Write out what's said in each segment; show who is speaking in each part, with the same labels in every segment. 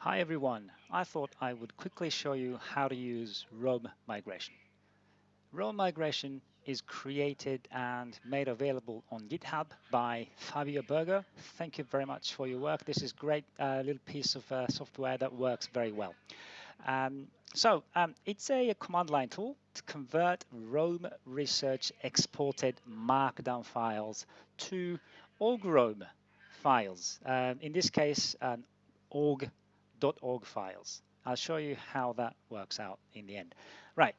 Speaker 1: Hi everyone, I thought I would quickly show you how to use Rome migration. Rome migration is created and made available on GitHub by Fabio Berger. Thank you very much for your work. This is great little piece of software that works very well. It's a command line tool to convert Rome research exported markdown files to org Rome files. In this case, org.org files. I'll show you how that works out in the end. Right,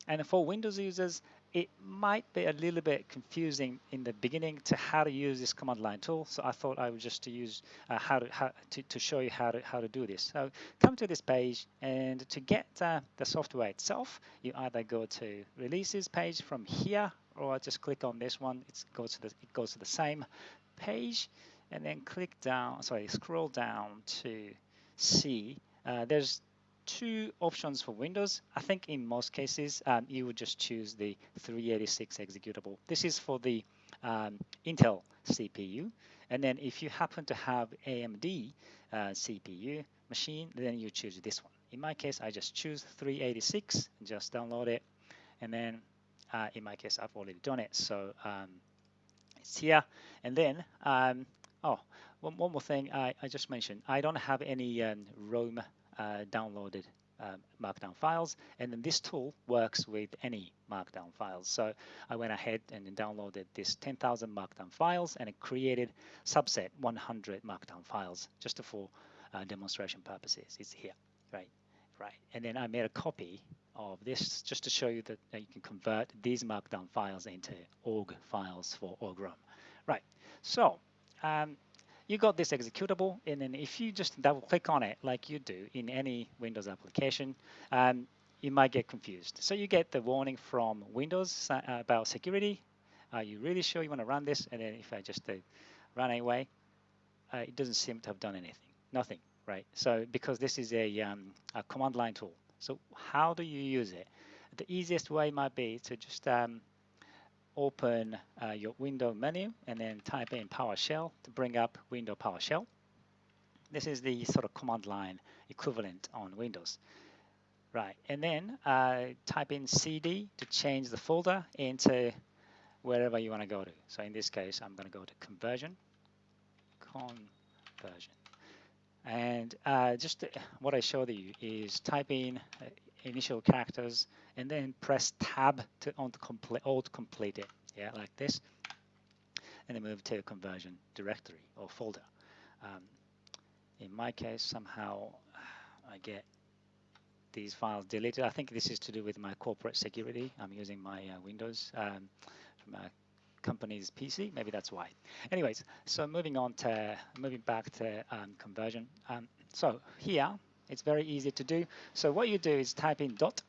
Speaker 1: and for Windows users, it might be a little bit confusing in the beginning to how to use this command line tool. So I thought I would just use to show you how to do this. So come to this page, and to get the software itself, you either go to releases page from here, or just click on this one. It goes to the same page, and then scroll down to see. There's two options for Windows. I think in most cases you would just choose the 386 executable. This is for the Intel CPU, and then if you happen to have AMD CPU machine, then you choose this one. In my case, I just choose 386 and just download it, and then in my case, I've already done it, so it's here. And then one more thing I just mentioned, I don't have any Rome downloaded markdown files, and then this tool works with any markdown files. So I went ahead and downloaded this 10,000 markdown files, and it created subset 100 markdown files just for demonstration purposes. It's here, right? And then I made a copy of this just to show you that you can convert these markdown files into org files for org Rome. Right, so you got this executable, and then if you just double click on it like you do in any Windows application, you might get confused. So you get the warning from Windows about security. Are you really sure you want to run this? And then if I just run anyway, it doesn't seem to have done anything, nothing, right? So because this is a command line tool. So how do you use it? The easiest way might be to just open your window menu and then type in PowerShell to bring up window PowerShell. This is the sort of command line equivalent on Windows. Right, and then type in CD to change the folder into wherever you want to go to. So in this case, I'm going to go to conversion. And just what I showed you is type in initial characters and then press tab to auto-complete it, yeah, like this, and then move to conversion directory or folder. In my case, somehow I get these files deleted. I think this is to do with my corporate security. I'm using my Windows from a company's PC. Maybe that's why. Anyways, so moving back to conversion. So here, it's very easy to do. So what you do is type in dot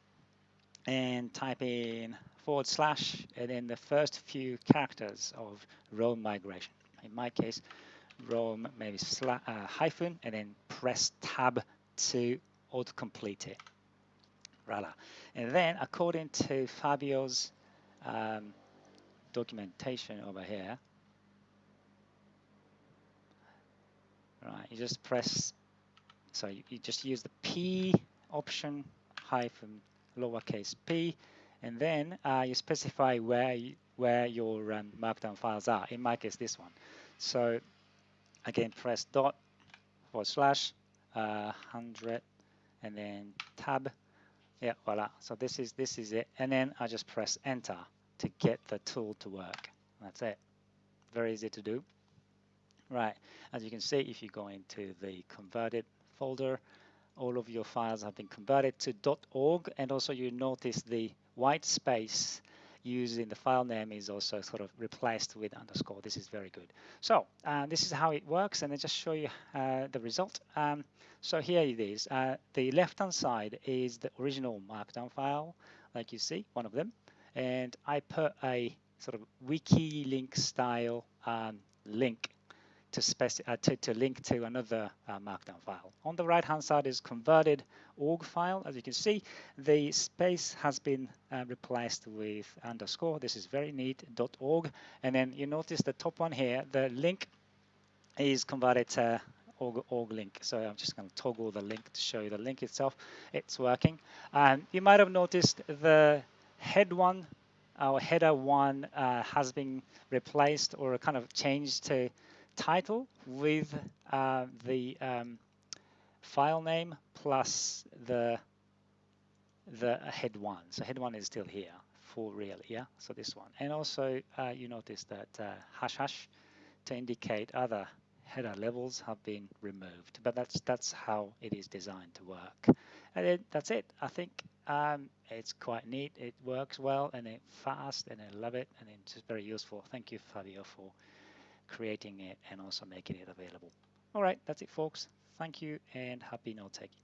Speaker 1: and type in / and then the first few characters of Rome migration. In my case, Rome maybe hyphen, and then press tab to autocomplete it. And then according to Fabio's documentation over here, right, you just press, so you just use the P option hyphen lowercase p, and then you specify where your markdown files are. In my case, this one. So again, press dot / 100 and then tab. Yeah, voila. So this is it, and then I just press enter to get the tool to work. That's it. Very easy to do. Right, as you can see, if you go into the converted folder, all of your files have been converted to .org, and also you notice the white space used in the file name is also sort of replaced with underscore. This is very good. So this is how it works, and I just show you the result. So here it is. The left-hand side is the original markdown file, like you see, one of them, and I put a sort of wiki link style link to link to another markdown file. On the right hand side is converted org file. As you can see, the space has been replaced with underscore. This is very neat, .org. And then you notice the top one here, the link is converted to org link. So I'm just going to toggle the link to show you the link itself. It's working. And you might have noticed the head one, our header one has been replaced or kind of changed to title with the file name plus the head one. So head one is still here for real, yeah? So this one. And also you notice that hash to indicate other header levels have been removed, but that's how it is designed to work. And that's it. I think it's quite neat. It works well and it's fast, and I love it, and it's just very useful. Thank you, Fabio, for creating it and also making it available. All right, that's it, folks. Thank you and happy note taking.